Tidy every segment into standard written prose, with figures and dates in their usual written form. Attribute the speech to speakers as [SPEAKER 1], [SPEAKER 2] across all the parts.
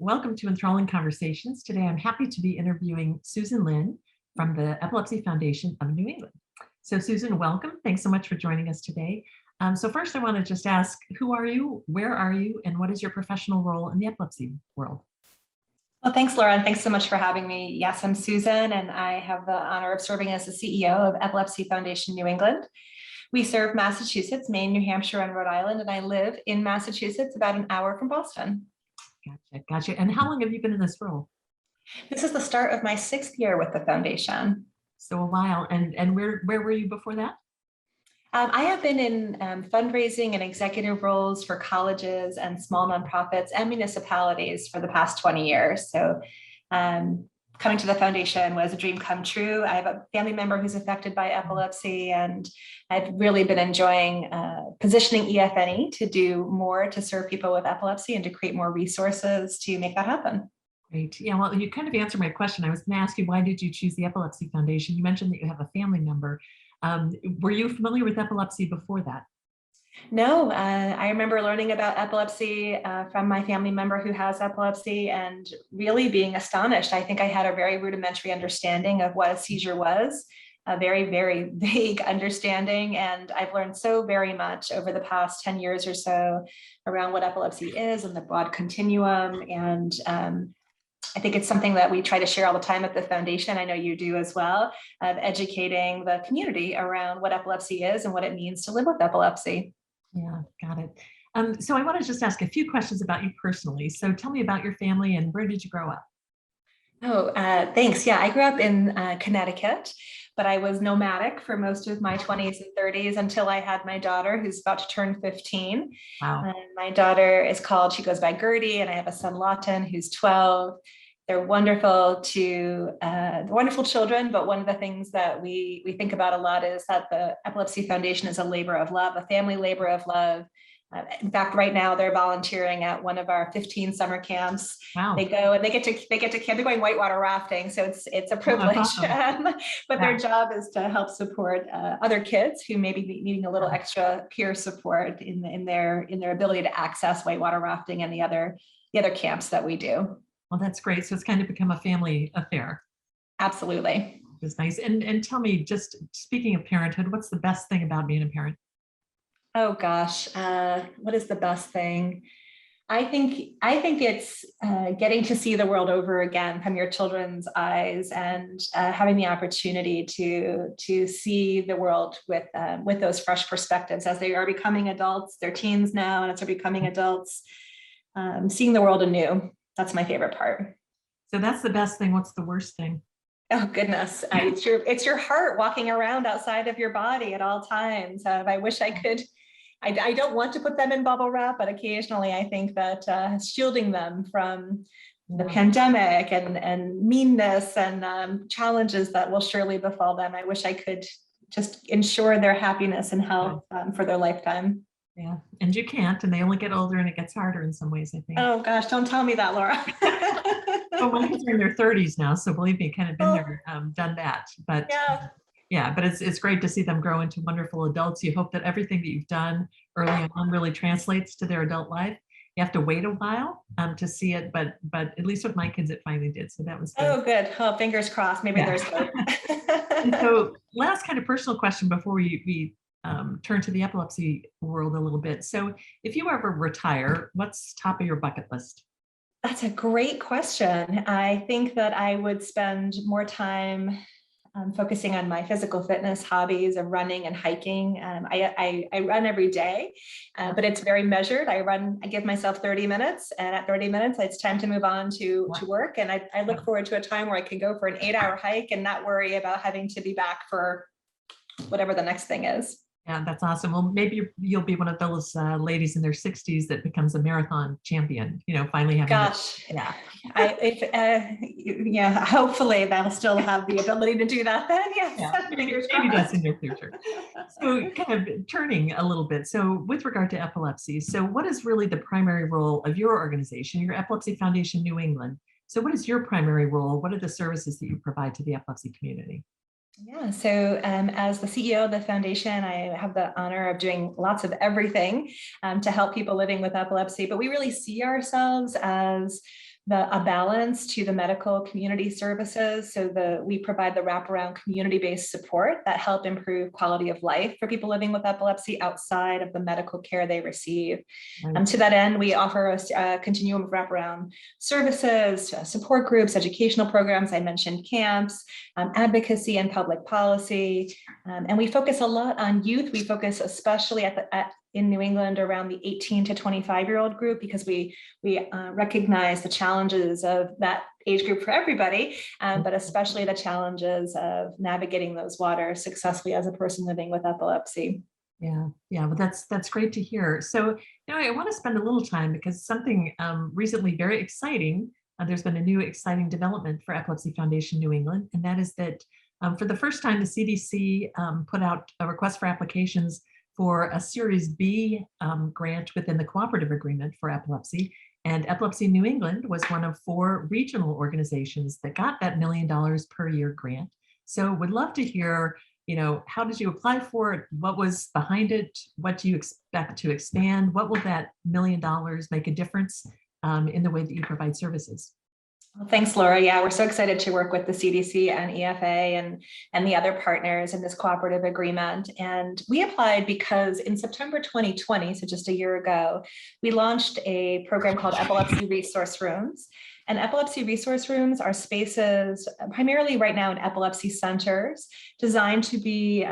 [SPEAKER 1] welcome to EnTHRALLing Conversations. Today, I'm happy to be interviewing Susan Linn from the Epilepsy Foundation of New England. So Susan, welcome. Thanks so much for joining us today. So first, I want to just ask, who are you, where are you, and what is your professional role in the epilepsy world?
[SPEAKER 2] Well, thanks, Laura. Thanks so much for having me. Yes, I'm Susan, and I have the honor of serving as the CEO of Epilepsy Foundation New England. We serve Massachusetts, Maine, New Hampshire, and Rhode Island, and I live in Massachusetts, about an hour from Boston.
[SPEAKER 1] Gotcha. And how long have you been in this role?
[SPEAKER 2] This is the start of my 6th year with the foundation.
[SPEAKER 1] So a while. And where were you before that?
[SPEAKER 2] I have been in fundraising and executive roles for colleges and small nonprofits and municipalities for the past 20 years. So coming to the foundation was a dream come true. I have a family member who's affected by epilepsy, and I've really been enjoying positioning EFNE to do more to serve people with epilepsy and to create more resources to make that happen.
[SPEAKER 1] Great. Yeah, well, you kind of answered my question. I was going to ask you, why did you choose the Epilepsy Foundation? You mentioned that you have a family member. Were you familiar with epilepsy before that?
[SPEAKER 2] No, I remember learning about epilepsy from my family member who has epilepsy and really being astonished. I think I had a very rudimentary understanding of what a seizure was, a very, very vague understanding. And I've learned so very much over the past 10 years or so around what epilepsy is and the broad continuum. And I think it's something that we try to share all the time at the foundation. I know you do as well, of educating the community around what epilepsy is and what it means to live with epilepsy.
[SPEAKER 1] Yeah, got it. So I want to just ask a few questions about you personally. So tell me about your family and where did you grow up?
[SPEAKER 2] Oh, thanks. Yeah, I grew up in Connecticut, but I was nomadic for most of my 20s and 30s until I had my daughter, who's about to turn 15.
[SPEAKER 1] Wow.
[SPEAKER 2] My daughter she goes by Gertie, and I have a son, Lawton, who's 12. They're wonderful wonderful children, but one of the things that we think about a lot is that the Epilepsy Foundation is a labor of love, a family labor of love. In fact, right now they're volunteering at one of our 15 summer camps.
[SPEAKER 1] Wow.
[SPEAKER 2] They go and they get to camp. They're going whitewater rafting, so it's a privilege.
[SPEAKER 1] Awesome.
[SPEAKER 2] But their job is to help support other kids who may be needing a little extra peer support in their ability to access whitewater rafting and the other camps that we do.
[SPEAKER 1] Well, that's great. So it's kind of become a family affair.
[SPEAKER 2] Absolutely.
[SPEAKER 1] It's nice. And tell me, just speaking of parenthood, what's the best thing about being a parent?
[SPEAKER 2] Oh gosh, what is the best thing? I think it's getting to see the world over again from your children's eyes and having the opportunity to see the world with those fresh perspectives as they are becoming adults. They're teens now, and as they're becoming adults, seeing the world anew. That's my favorite part.
[SPEAKER 1] So that's the best thing. What's the worst thing?
[SPEAKER 2] Oh goodness, it's your heart walking around outside of your body at all times. I wish I could. I don't want to put them in bubble wrap, but occasionally I think that shielding them from the pandemic and meanness and challenges that will surely befall them. I wish I could just ensure their happiness and health for their lifetime.
[SPEAKER 1] Yeah, and you can't, and they only get older and it gets harder in some ways, I think.
[SPEAKER 2] Oh gosh, don't tell me that, Laura.
[SPEAKER 1] Well, my kids are in their 30s now, so believe me, kind of been there, done that. But yeah, but it's great to see them grow into wonderful adults. You hope that everything that you've done early on really translates to their adult life. You have to wait a while to see it, but at least with my kids, it finally did. So that was good.
[SPEAKER 2] Oh, good. Oh, fingers crossed. Maybe there's hope.
[SPEAKER 1] And so last kind of personal question before we turn to the epilepsy world a little bit. So if you ever retire, what's top of your bucket list?
[SPEAKER 2] That's a great question. I think that I would spend more time focusing on my physical fitness hobbies of running and hiking. I run every day, but it's very measured. I give myself 30 minutes, and at 30 minutes, it's time to move on to work. And I look forward to a time where I can go for an 8-hour hike and not worry about having to be back for whatever the next thing is.
[SPEAKER 1] Yeah, that's awesome. Well, maybe you'll be one of those ladies in their 60s that becomes a marathon champion, finally having.
[SPEAKER 2] Gosh, hopefully they'll still have the ability to do that then. Yes,
[SPEAKER 1] maybe that's in your future. So kind of turning a little bit. So with regard to epilepsy, so what is really the primary role of your organization, your Epilepsy Foundation New England? So what is your primary role? What are the services that you provide to the epilepsy community?
[SPEAKER 2] Yeah, so as the CEO of the foundation, I have the honor of doing lots of everything to help people living with epilepsy, but we really see ourselves as a balance to the medical community services. So we provide the wraparound community-based support that help improve quality of life for people living with epilepsy outside of the medical care they receive.
[SPEAKER 1] Right.
[SPEAKER 2] To that end, we offer a continuum of wraparound services, support groups, educational programs. I mentioned camps, advocacy and public policy. And we focus a lot on youth. We focus especially in New England around the 18 to 25-year-old group, because we recognize the challenges of that age group for everybody, but especially the challenges of navigating those waters successfully as a person living with epilepsy.
[SPEAKER 1] Yeah, well, that's great to hear. So, I want to spend a little time, because something recently very exciting, there's been a new exciting development for Epilepsy Foundation New England, and that is that for the first time, the CDC put out a request for applications for a Series B grant within the cooperative agreement for epilepsy. And Epilepsy New England was one of 4 regional organizations that got that $1 million per year grant. So would love to hear, how did you apply for it? What was behind it? What do you expect to expand? What will that $1 million make a difference in the way that you provide services?
[SPEAKER 2] Well, thanks, Laura. Yeah, we're so excited to work with the CDC and EFA and the other partners in this cooperative agreement. And we applied because in September 2020, so just a year ago, we launched a program called Epilepsy Resource Rooms. And epilepsy resource rooms are spaces primarily right now in epilepsy centers, designed to be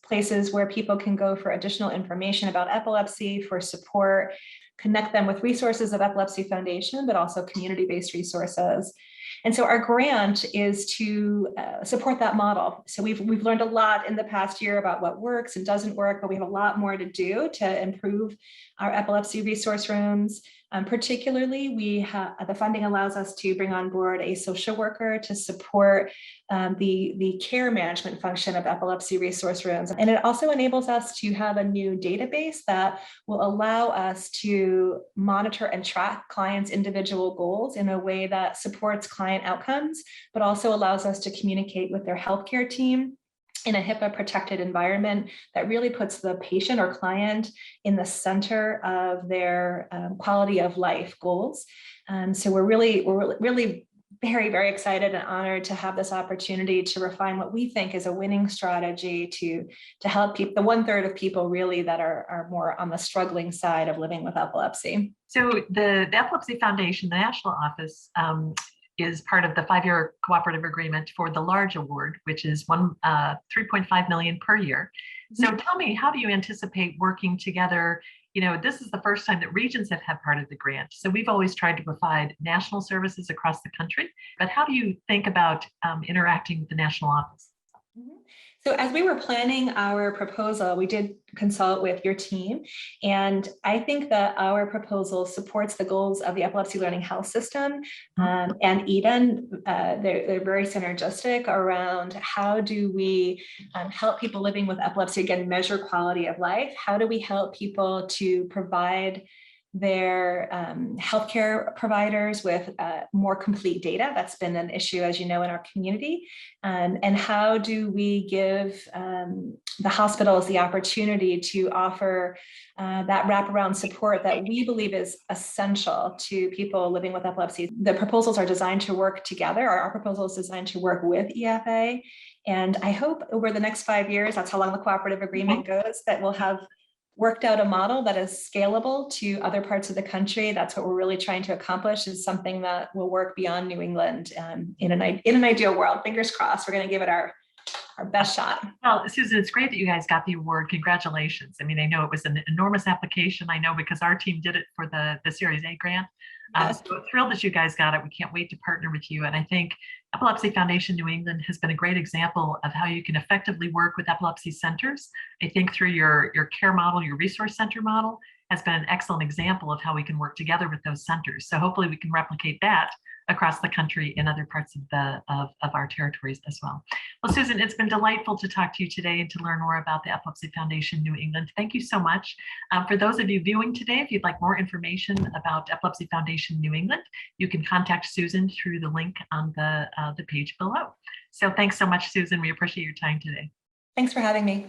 [SPEAKER 2] places where people can go for additional information about epilepsy, for support, connect them with resources of Epilepsy Foundation, but also community-based resources. And so our grant is to support that model. So we've learned a lot in the past year about what works and doesn't work, but we have a lot more to do to improve our epilepsy resource rooms. Particularly, the funding allows us to bring on board a social worker to support the care management function of epilepsy resource rooms. And it also enables us to have a new database that will allow us to monitor and track clients' individual goals in a way that supports client outcomes, but also allows us to communicate with their healthcare team in a HIPAA protected environment that really puts the patient or client in the center of their quality of life goals. So we're really very, very excited and honored to have this opportunity to refine what we think is a winning strategy to help people, the 1/3 of people really that are more on the struggling side of living with epilepsy.
[SPEAKER 1] So the Epilepsy Foundation, the national office, is part of the 5-year cooperative agreement for the large award, which is $3.5 million per year. So tell me, how do you anticipate working together? This is the first time that regions have had part of the grant. So we've always tried to provide national services across the country, but how do you think about interacting with the national office?
[SPEAKER 2] So as we were planning our proposal, we did consult with your team, and I think that our proposal supports the goals of the Epilepsy Learning Health System and EDEN. They're very synergistic around how do we help people living with epilepsy, again, measure quality of life? How do we help people to provide their healthcare providers with more complete data? That's been an issue, as you know, in our community. And how do we give the hospitals the opportunity to offer that wraparound support that we believe is essential to people living with epilepsy? The proposals are designed to work together. Our proposal is designed to work with EFA. And I hope over the next 5 years, that's how long the cooperative agreement goes, that we'll have worked out a model that is scalable to other parts of the country. That's what we're really trying to accomplish, is something that will work beyond New England in an ideal world. Fingers crossed, we're going to give it our best shot.
[SPEAKER 1] Well, Susan, it's great that you guys got the award. Congratulations. I mean, I know it was an enormous application. I know because our team did it for the Series A grant. So we're thrilled that you guys got it. We can't wait to partner with you. And I think Epilepsy Foundation New England has been a great example of how you can effectively work with epilepsy centers. I think through your care model, your resource center model has been an excellent example of how we can work together with those centers. So hopefully we can replicate that across the country in other parts of our territories as well. Well, Susan, it's been delightful to talk to you today and to learn more about the Epilepsy Foundation New England. Thank you so much. For those of you viewing today, if you'd like more information about Epilepsy Foundation New England, you can contact Susan through the link on the page below. So thanks so much, Susan. We appreciate your time today.
[SPEAKER 2] Thanks for having me.